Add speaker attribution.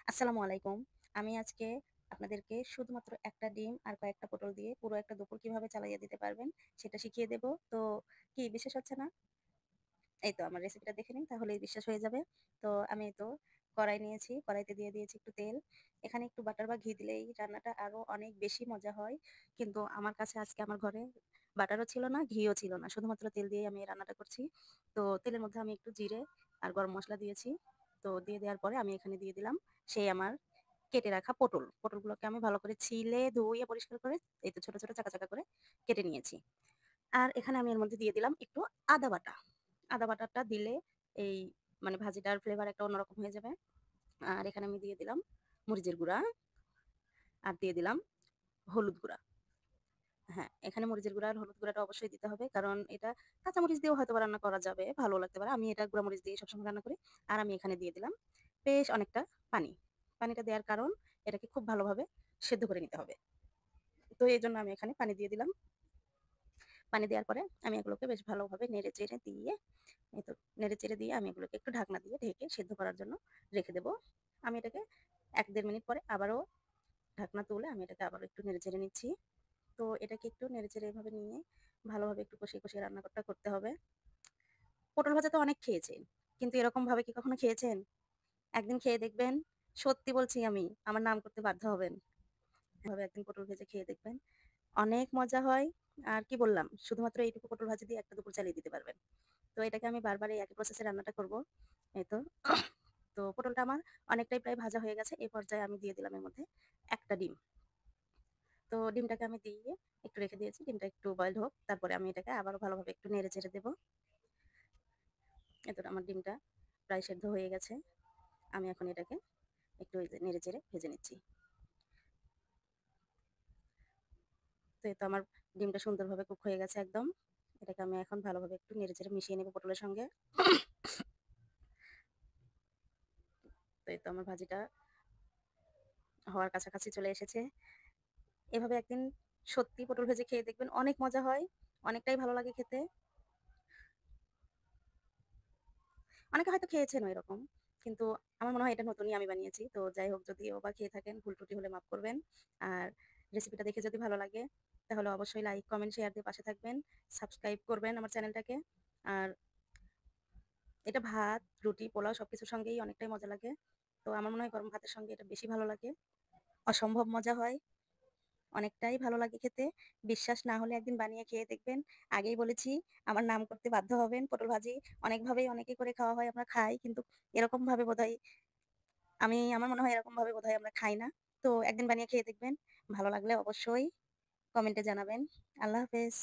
Speaker 1: আসসালামু আলাইকুম। আমি আজকে আপনাদেরকে শুধুমাত্র একটা ডিম আর কয়েকটা পটল দিয়ে পুরো একটা দুপুর কিভাবে চালাইয়া দিতে পারবেন সেটা শিখিয়ে দেব। তো কি বিশ্বাস হচ্ছে না? এই তো আমার রেসিপিটা দেখে নিন তাহলেই বিশ্বাস হয়ে যাবে। তো আমি এই তো কড়াই নিয়েছি, কড়াইতে দিয়ে দিয়েছি একটু তেল। এখানে একটু বাটার বা ঘি দিলেই রান্নাটা আরো অনেক বেশি মজা হয়। কিন্তু আমার কাছে আজকে আমার ঘরে বাটারও ছিল না, ঘিও ছিল না। শুধুমাত্র তেল দিয়েই আমি এই রান্নাটা করছি। তো তেলের মধ্যে আমি একটু জিরে আর গরম মসলা দিয়েছি। তো দিয়ে দেওয়ার পরে আমি এখানে দিয়ে দিলাম সেই আমার কেটে রাখা পটল। পটলগুলোকে আমি ভালো করে ছিলে, ধুয়ে পরিষ্কার করে এই তো ছোট, ছোট চাকা, চাকা করে কেটে নিয়েছি। আর এখানে আমি এর মধ্যে দিয়ে দিলাম একটু আদা বাটা। আদা বাটাটা দিলে এই মানে ভাজিটার ফ্লেভার একটা অন্যরকম হয়ে যাবে। আর এখানে আমি দিয়ে দিলাম মরিচের গুঁড়া আর দিয়ে দিলাম হলুদ গুঁড়া। হ্যাঁ, এখানে মরিচের গুঁড়া আর হলুদ গুঁড়াটা অবশ্যই দিতে হবে। কারণ এটা কাঁচামরিচ দিয়েও হয়তোবা রান্না করা যাবে, ভালো লাগতে পারে। আমি এটা গুঁড়া মরিচ দিয়েই সবসময় রান্না করি। আর আমি এখানে দিয়ে দিলাম বেশ অনেকটা পানি। পানিটা দেওয়ার কারণ এটাকে খুব ভালোভাবে সেদ্ধ করে নিতে হবে। তো এজন্য আমি এখানে পানি দিয়ে দিলাম। পানি দেওয়ার পরে আমি এগুলোকে বেশ ভালোভাবে নেড়ে-চেড়ে দিয়ে এই তো নেড়ে-চেড়ে দিয়ে আমি এগুলোকে একটু ঢাকনা দিয়ে ঢেকে সেদ্ধ করার জন্য রেখে দেব। আমি এটাকে ১-১.৫ মিনিট পরে আবারও ঢাকনা তুলে আমি এটাকে আবারও একটু নেড়ে-চেড়ে নিচ্ছি। তো এটাকে একটু নেড়ে-চেড়ে এভাবে নিয়ে ভালোভাবে একটু কষিয়ে, কষিয়ে রান্নাটা করতে হবে। পটল ভাজা তো অনেক খেয়েছেন। কিন্তু এরকমভাবে কি কখনো খেয়েছেন? একদিন খেয়ে দেখবেন, সত্যি বলছি আমি, আমার নাম করতে বাধ্য হবেন। এভাবে একদিন পটল ভেজে খেয়ে দেখবেন। অনেক মজা হয়। আর কি বললাম, শুধুমাত্র এইটুকু পটল ভাজি দিয়ে একটা দুপুর চালিয়ে দিতে পারবেন। তো এটাকে আমি বারবার এই একই প্রসেসে রান্নাটা করব। এই তো। তো পটলটা আমার অনেকটাই প্রায় ভাজা হয়ে গেছে। এই পর্যায়ে আমি দিয়ে দিলাম এর মধ্যে একটা ডিম। তো ডিমটাকে আমি দিয়ে একটু রেখে দিয়েছি। ডিমটা একটু বয়েলড হোক। তারপরে আমি এটাকে আবারও ভালোভাবে একটু নেড়ে-চেড়ে দেব। এই তো আমার ডিমটা প্রায় সেদ্ধ হয়ে গেছে। আমি এখন এটাকে একটু এই যে নেড়ে-চেড়ে ভেজে নিচ্ছি। তো এই তো আমার ডিমটা সুন্দরভাবে কুক হয়ে গেছে একদম। এটাকে আমি এখন ভালোভাবে একটু নেড়ে-চেড়ে মিশিয়ে নেব পটলের সঙ্গে। তো এই তো আমার ভাজিটা হওয়ার কাছাকাছি চলে এসেছে। এভাবে একদিন সত্যি পটল ভেজে খেয়ে দেখবেন অনেক মজা হয়। অনেকটাই ভালো লাগে খেতে। অনেকে হয়তো খেয়েছেনও এরকম। কিন্তু আমার মনে হয় এটা নতুনই আমি বানিয়েছি। তো যাই হোক যদিও বা খেয়ে থাকেন ভুল ত্রুটি হলে মাফ করবেন। আর রেসিপিটা দেখে যদি ভালো লাগে তাহলে অবশ্যই লাইক, কমেন্ট, শেয়ার দিয়ে পাশে থাকবেন। সাবস্ক্রাইব করবেন আমার চ্যানেলটাকে। আর এটা ভাত, রুটি, পোলাও সবকিছুর সঙ্গেই অনেকটাই মজা লাগে। তো আমার মনে হয় গরম ভাতের সঙ্গে এটা বেশি ভালো লাগে। অসম্ভব মজা হয়। অনেকটাই ভালো লাগে খেতে। বিশ্বাস না হলে একদিন বানিয়ে খেয়ে দেখবেন। আগেই বলেছি আমার নাম করতে বাধ্য হবেন। পটল ভাজি অনেকভাবেই অনেকে করে খাওয়া হয়, আমরা খাই। কিন্তু এরকমভাবে বোধহয় আমার মনে হয় এরকমভাবে বোধহয় আমরা খাই না। তো একদিন বানিয়ে খেয়ে দেখবেন। ভালো লাগলে অবশ্যই কমেন্টে জানাবেন। আল্লাহ হাফেজ।